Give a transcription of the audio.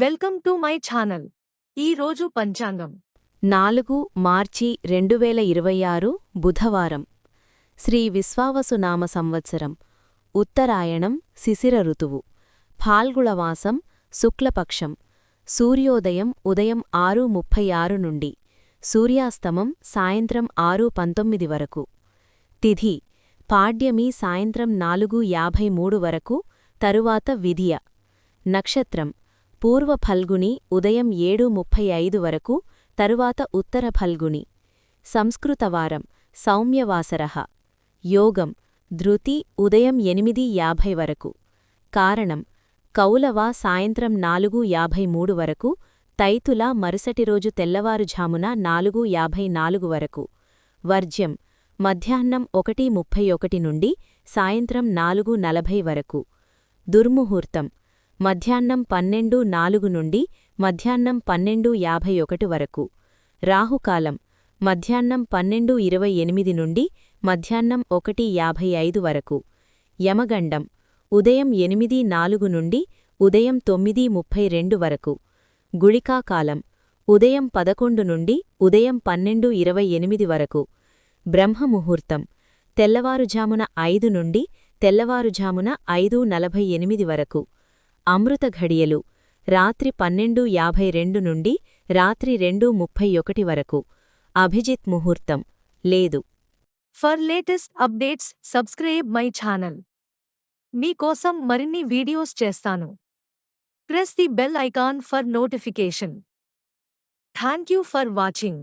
Welcome to my channel. ఈ రోజు పంచాంగం 4 మార్చి 2026 బుధవారం. శ్రీ విశ్వావసునామ సంవత్సరం. ఉత్తరాయణం శిశిర ఋతువు. ఫాల్గుళమాసం శుక్లపక్షం. సూర్యోదయం ఉదయం 6:36 నుండి సూర్యాస్తమం సాయంత్రం 6:19 వరకు. తిథి పాడ్యమి సాయంత్రం 4:53 వరకు, తరువాత విధియ. నక్షత్రం పూర్వ ఫల్గుని ఉదయం 7:35 వరకు, తరువాత ఉత్తర ఫల్గుని. సంస్కృతవారం సౌమ్యవాసరః. యోగం ధృతి ఉదయం 8:50 వరకు. కారణం కౌలవ సాయంత్రం 4:53 వరకు, తైతుల మరుసటిరోజు తెల్లవారుఝామున 4:54 వరకు. వర్జ్యం మధ్యాహ్నం 1:31 నుండి సాయంత్రం 4:40 వరకు. దుర్ముహూర్తం మధ్యాహ్నం 12:04 నుండి మధ్యాహ్నం 12:51 వరకు. రాహుకాలం మధ్యాహ్నం 12:28 నుండి మధ్యాహ్నం 1:55 వరకు. యమగండం ఉదయం 8:04 నుండి ఉదయం 9:32 వరకు. గుళికాకాలం ఉదయం 11 నుండి ఉదయం 12:28 వరకు. బ్రహ్మముహూర్తం తెల్లవారుఝామున 5 నుండి తెల్లవారుఝామున 5:48 వరకు. అమృత ఘడియలు రాత్రి 12:52 నుండి రాత్రి 2:31 వరకు. అభిజిత్ ముహూర్తం లేదు. For latest updates subscribe my channel. మీకోసం మరిన్ని వీడియోస్ చేస్తాను. Press the bell icon for notification. Thank you for watching.